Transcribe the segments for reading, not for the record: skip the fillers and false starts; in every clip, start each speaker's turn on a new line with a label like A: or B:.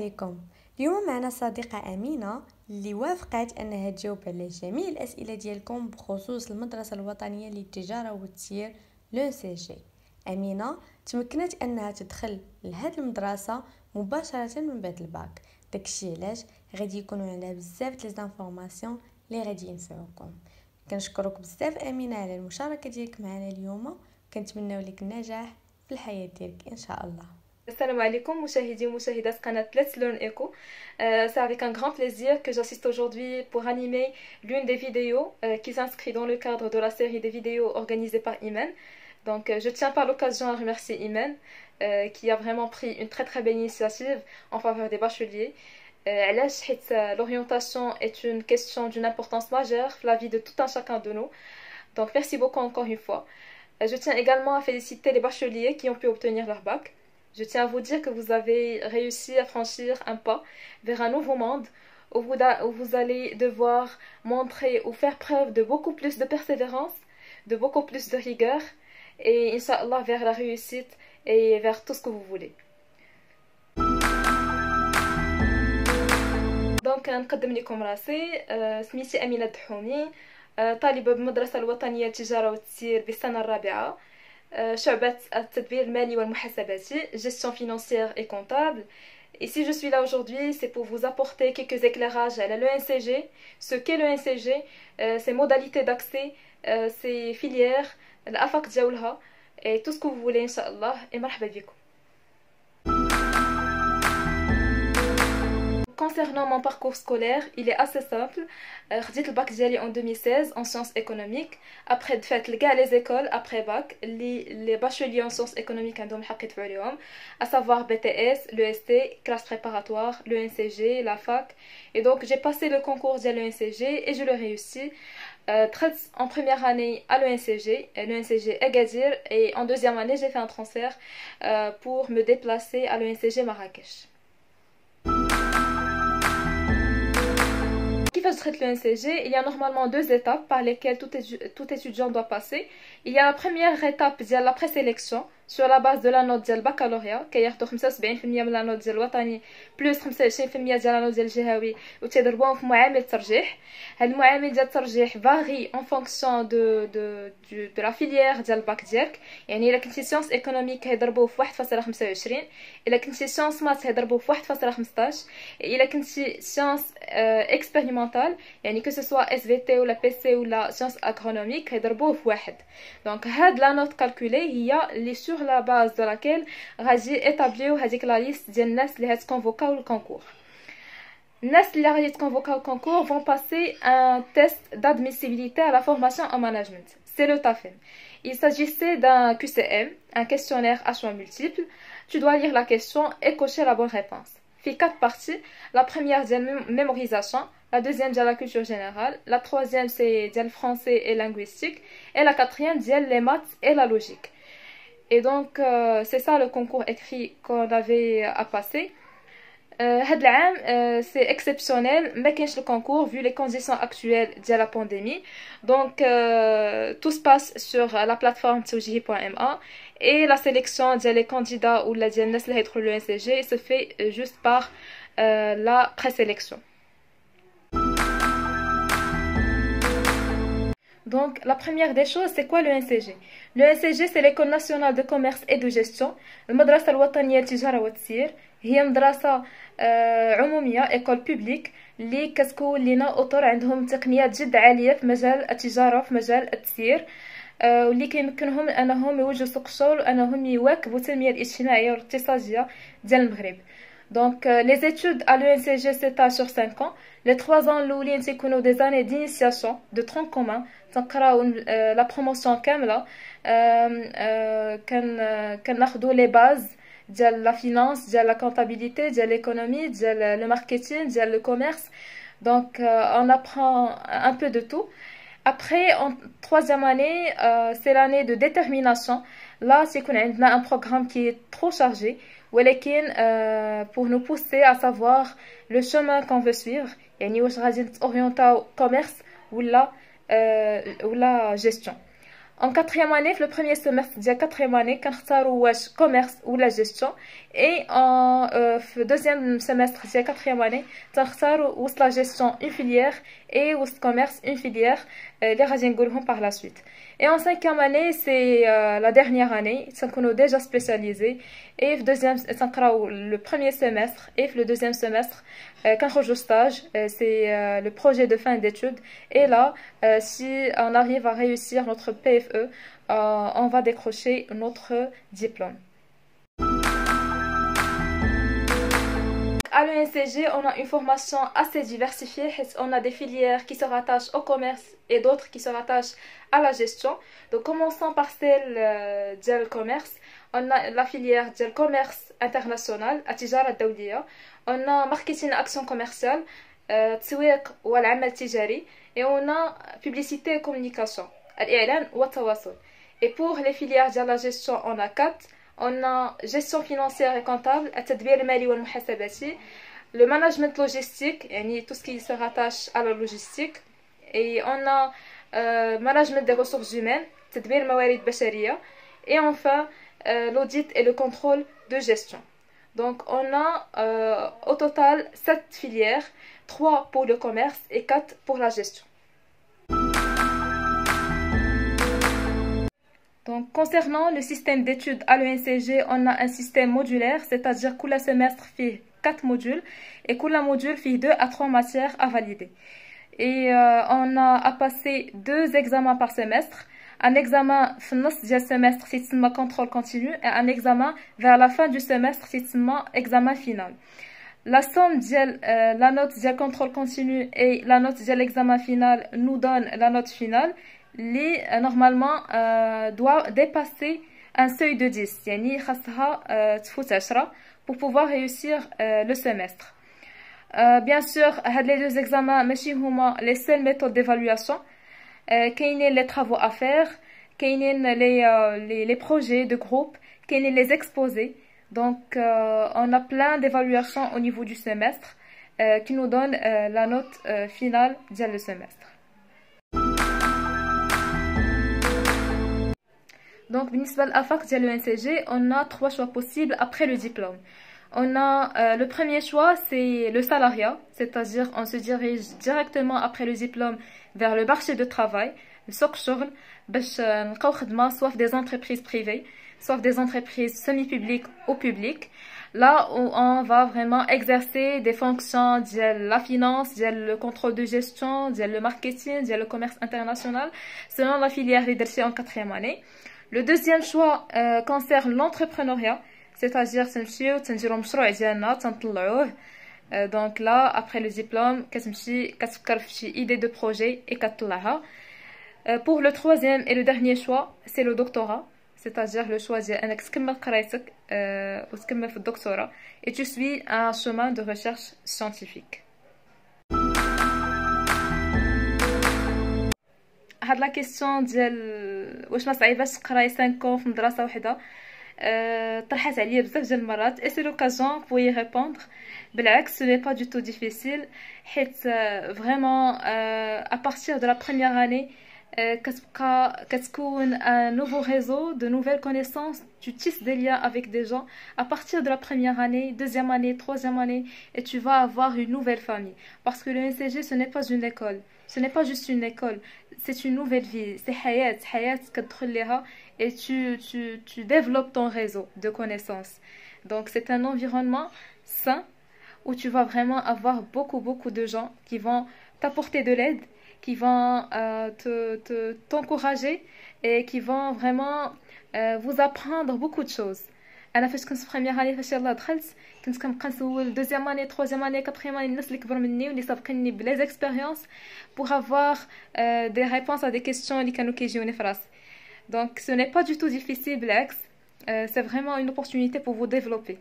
A: عليكم. اليوم معنا صديقة أمينة اللي وافقت أنها تجاوب على جميع الأسئلة ديالكم بخصوص المدرسة الوطنية للتجارة والتسيير لو سي جي. أمينة تمكنت أنها تدخل لهاد المدرسة مباشرة من بعد الباك، داكشي علاش غادي يكونوا عندها بزاف لي زانفورماسيون اللي غادي ينفعوكم. كنشكرك بزاف أمينة على المشاركة ديالك معنا اليوم، كنتمناو لك النجاح في الحياة ديالك إن شاء الله.
B: Salam alaikum, mouchahidi mouchahidas Qanat Let's Learn Eco. C'est avec un grand plaisir que j'assiste aujourd'hui pour animer l'une des vidéos qui s'inscrit dans le cadre de la série des vidéos organisées par Imen. Donc je tiens par l'occasion à remercier Imen qui a vraiment pris une très très belle initiative en faveur des bacheliers. L'orientation est une question d'une importance majeure pour la vie de tout un chacun de nous. Donc merci beaucoup encore une fois. Je tiens également à féliciter les bacheliers qui ont pu obtenir leur bac. Je tiens à vous dire que vous avez réussi à franchir un pas vers un nouveau monde où vous allez devoir montrer ou faire preuve de beaucoup plus de persévérance, de beaucoup plus de rigueur et Inch'Allah vers la réussite et vers tout ce que vous voulez. Donc نقدم لكم راسي سميتي أمينة الدحومي، طالبة بالمدرسة الوطنية للتجارة والتسيير بالسنة الرابعة، شعبة التدبير المالي والمحاسباتي, gestion financière et comptable. Et si je suis là aujourd'hui, c'est pour vous apporter quelques éclairages à l'ENCG, ce qu'est l'ENCG, ses modalités d'accès, ses filières, l'afaq diaoulha, et tout ce que vous voulez, Inch'Allah, et marhaba bikoum. Concernant mon parcours scolaire, il est assez simple. J'ai le bac en 2016 en sciences économiques. Après de fait les écoles après bac, les bacheliers en sciences économiques à savoir BTS, l'EST, classe préparatoire, l'ENCG, la fac. Et donc j'ai passé le concours de l'ENCG et je l'ai réussi. En première année à l'ENCG Agadir, et en deuxième année j'ai fait un transfert pour me déplacer à l'ENCG Marrakech. Qui traite l'ENCG, il y a normalement deux étapes par lesquelles tout étudiant doit passer. Il y a la première étape de la présélection sur la base de la note du baccalauréat كياخدوا 75% من la note ديال الوطني بلس 25% ديال la note ديال الجهوي وتيضربوهم في معامل الترجيح. هاد المعامل ديال الترجيح varie en fonction de la filière ديال الباك ديالك. يعني الا كنتي سيونس ايكونوميك هيضربوه في 1.25، الا كنتي سيونس مات هيضربوه في 1.15، الا كنتي سيونس expérimentale يعني que ce soit SVT ou la PC ou la science agronomique هيضربوه في 1. Donc هاد la note calculée هي اللي sur la base de laquelle غادي établir هذيك la liste ديال الناس اللي هتكونفوكاو الكونكور. الناس اللي غادي يتكونفوكاو الكونكور vont passer un test d'admissibilité à la formation en management. C'est le TAFEM. Il s'agissait d'un QCM, un questionnaire à choix multiples. Tu dois lire la question et cocher la bonne réponse. Fait 4 parties. La première c'est la mémorisation, la deuxième c'est la culture générale, la troisième c'est le français et linguistique, et la quatrième c'est les maths et la logique. Et donc c'est ça le concours écrit qu'on avait à passer. هاد العام c'est exceptionnel, ما كاينش le concours vu les conditions actuelles de la pandémie. Donc tout se passe sur la plateforme توجيهي.ma et la sélection des candidats ou les الناس اللي هيدخلوا l'ENCG se fait juste par la présélection. Donc la première des choses, c'est quoi l'ENCG? L'ENCG c'est l'école nationale de commerce et de gestion. المدرسة الوطنية للتجارة والتسيير هي مدرسة عمومية ايكول بوبليك اللي كتكون لينا اطر عندهم تقنيات جد عالية في مجال التجارة وفي مجال التسيير، واللي كيمكنهم انهم يوجهوا سوق الشغل وانهم يواكبوا التنمية الاجتماعية والاقتصادية ديال المغرب. Donc les études à l'ENCG s'étalent sur 5 ans. Les 3 ans الاولين تيكونوا des années d'initiation de tronc commun. تنقراو la promotion كاملة، كناخذوا les bases ديال la finance, ديال la comptabilité, ديال l'économie, ديال le marketing, ديال le commerce. Donc on apprend un peu de tout. Après, en 3e année, c'est l'année de détermination. Là, c'est qu'on a un programme qui est trop chargé, pour nous pousser à savoir le chemin qu'on veut suivre. يعني واش غادي نتورينتاو commerce ou la gestion. En 4e année, le premier semestre de la 4e année, كنختاروا واش commerce ou la gestion. et en deuxième semestre de la quatrième année تنختاروا وسط la gestion une filière et وسط commerce une filière اللي غادي نقولهم par la suite. Et en cinquième année c'est la dernière année تنكونوا déjà spécialisés et في deuxième تنقراو le premier semestre et في le deuxième semestre كنخرجوا stage c'est le projet de fin d'études et là si on arrive à réussir notre PFE on va décrocher notre diplôme. À l'ENCG, on a une formation assez diversifiée. On a des filières qui se rattachent au commerce et d'autres qui se rattachent à la gestion. Donc, commençons par celle du commerce. On a la filière du commerce international, التجارة الدولية. On a marketing action commerciale, التسويق والعمل التجاري. Et on a publicité et communication, الإعلان والتواصل. Et pour les filières de la gestion, on a 4. On a gestion financière et comptable, التدبير المالي والمحاسباتي, le management logistique, يعني tout ce qui se rattache à la logistique, et on a management des ressources humaines, تدبير الموارد البشرية, et enfin l'audit et le contrôle de gestion. Donc on a au total 7 filières, 3 pour le commerce et 4 pour la gestion. Donc, concernant le système d'études à l'ENCG, on a un système modulaire, c'est-à-dire que le semestre fait 4 modules et que le module fait 2 à 3 matières à valider. Et on a à passer 2 examens par semestre. Un examen fin du semestre, c'est un contrôle continu, et un examen vers la fin du semestre, c'est un examen final. La somme de la note du contrôle continu et la note de l'examen final nous donne la note finale. Qui normalement doit dépasser un seuil de 10 يعني خاصها تفوت 10 pour pouvoir réussir le semestre. Bien sûr les 2 examens ماشي هما les seules méthodes d'évaluation. كاينين les travaux à faire, كاينين les projets de groupe, كاينين les exposés. Donc on a plein d'évaluations au niveau du semestre qui nous donnent la note finale ديال le semestre. Donc, بالنسبة للأفاق ديال l'ENCG, on a 3 choix possibles après le diplôme. On a le premier choix, c'est le salariat, c'est-à-dire on se dirige directement après le diplôme vers le marché de travail, le سوق الشغل, باش نلقاو خدمة soit des entreprises privées, soit des entreprises semi-publiques ou publiques. Là où on va vraiment exercer des fonctions de la finance, de le contrôle de gestion, de le marketing, de le commerce international, selon la filière leadership en 4e année. Le deuxième choix concerne l'entrepreneuriat, c'est-à-dire تنديرو مشروع ديالنا تنطلعوه. Donc là après le diplôme كتفكر في شي idée de projet et كتطلعها. Pour le troisième et le dernier choix, c'est le doctorat, c'est-à-dire le choix ديال انك تكمل قرايتك وتكمل في الدكتوراه et tu suis un chemin de recherche scientifique. هاد لا كيسيون ديال واش ما صعيباش تقراي 5 في مدرسه وحده طرحت عليا بزاف ديال المرات et c'est l'occasion pour y répondre. بالعكس ce n'est pas du tout difficile حيت vraiment à partir de la première année كتكون un nouveau réseau de nouvelles connaissances, tu tisses des liens avec des gens à partir de la première année, deuxième année, troisième année, et tu vas avoir une nouvelle famille parce que le NCG ce n'est pas une école, ce n'est pas juste une école, c'est une nouvelle vie, c'est حياة كتدخل ليها et tu développes ton réseau de connaissances. Donc c'est un environnement sain où tu vas vraiment avoir beaucoup de gens qui vont t'apporter de l'aide, qui vont t'encourager et qui vont vraiment vous apprendre beaucoup de choses. انا فاش كنت في première année فاش يلاه دخلت كنت كنبقى نسول deuxième année, troisième année, quatrième année الناس اللي كبر مني واللي سابقيني بلي expériences pour avoir des réponses à des questions اللي كانوا كيجيوني في راسي. Donc ce n'est pas du tout difficile بالعكس, c'est vraiment une opportunité pour vous développer.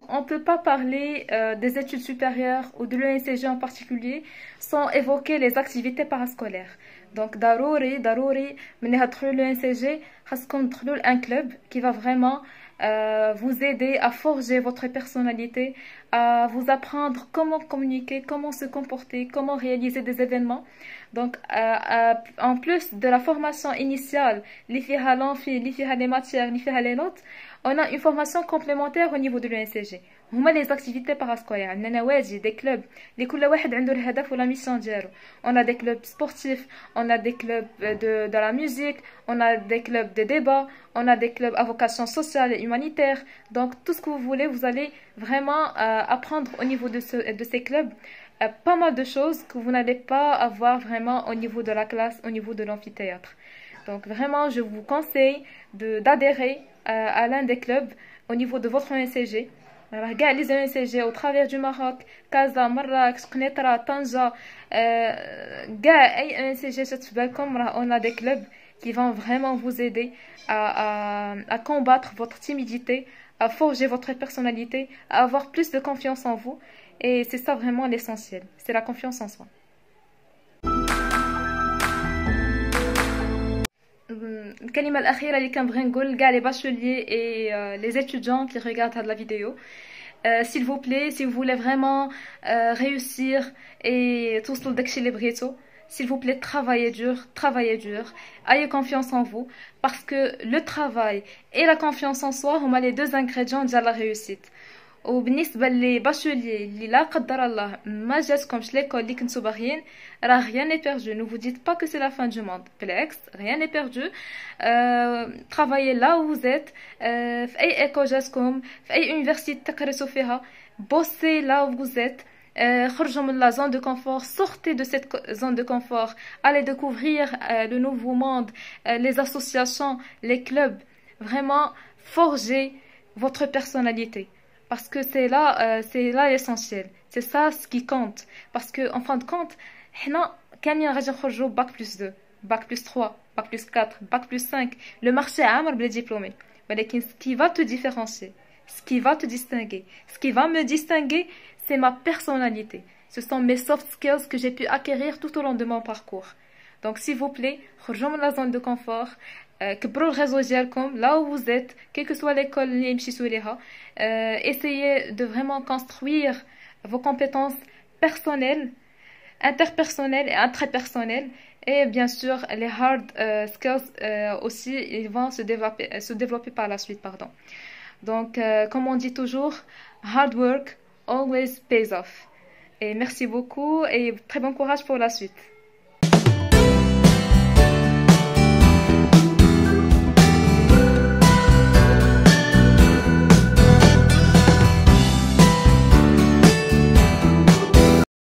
B: On ne peut pas parler des études supérieures ou de l'ENCG en particulier sans évoquer les activités parascolaires. Donc, ضروري ملي هتدخلوا l'ENCG خاصكم تدخلوا un club qui va vraiment vous aider à forger votre personnalité, à vous apprendre comment communiquer, comment se comporter, comment réaliser des événements. Donc, en plus de la formation initiale, les matières, les notes, on a une formation complémentaire au niveau de l'ENCG. هما les activités parascolaires. عندنا نوادي des clubs لكل واحد عنده الهدف ولا mission ديالو. On a des clubs sportifs, on a des clubs de la musique, on a des clubs de débat, on a des clubs à vocation sociale et humanitaire. Donc tout ce que vous voulez, vous allez vraiment apprendre au niveau de ces clubs pas mal de choses que vous n'allez pas avoir vraiment au niveau de la classe, au niveau de l'amphithéâtre. Donc vraiment, je vous conseille d'adhérer à l'un des clubs au niveau de votre ENCG. راه كاع لي زون سي جي au travers du Maroc, كازا، مراكش، قنيطرة، طنجة، كاع اي ان سي جي جات في بالكم راه on a des clubs qui vont vraiment vous aider à combattre votre timidité, à forger votre personnalité, à avoir plus de confiance en vous. Et c'est ça vraiment l'essentiel, c'est la confiance en soi. الكلمة الأخيرة اللي كنبغي نقول كاع لي باشوليي et les étudiants qui regardent هاد la vidéo, s'il vous plaît, si vous voulez vraiment réussir et توصلوا لداكشي اللي بغيتو, s'il vous plaît, travaillez dur, ayez confiance en vous, parce que le travail et la confiance en soi هما les deux ingrédients de la réussite. وبالنسبه لي باشوليي اللي لا قدر الله ما جاتكمش ليكول اللي كنتو باغيين, راه rien n'est perdu. Ne vous dites pas que c'est la fin du monde, بالعكس rien n'est perdu. Travaillez là où vous êtes, في اي ايكو جاتكم, في اي université تقرسوا فيها, bossez là où vous êtes. خرجوا من la zone de confort, sortez de cette zone de confort, allez découvrir le nouveau monde, les associations, les clubs. Vraiment forgez votre personnalité. Parce que c'est là l'essentiel, c'est ça ce qui compte. Parce que en fin de compte, حنا كاملين غادي نخرجوا bac plus 2, bac plus 3, bac plus 4, bac plus 5. Le marché عامر بلي diplômés. ولكن ce qui va te différencier, ce qui va te distinguer, ce qui va me distinguer, c'est ma personnalité. Ce sont mes soft skills que j'ai pu acquérir tout au long de mon parcours. Donc s'il vous plaît, خرجوا من la zone de confort. كبروا الريزو ديالكم là où vous êtes, quelle que soit l'école اللي مشيتوا ليها. Essayez de vraiment construire vos compétences personnelles, interpersonnelles et intrapersonnelles. Et bien sûr, les hard skills aussi, ils vont se développer par la suite. Pardon. Donc, comme on dit toujours, hard work always pays off. Et merci beaucoup et très bon courage pour la suite.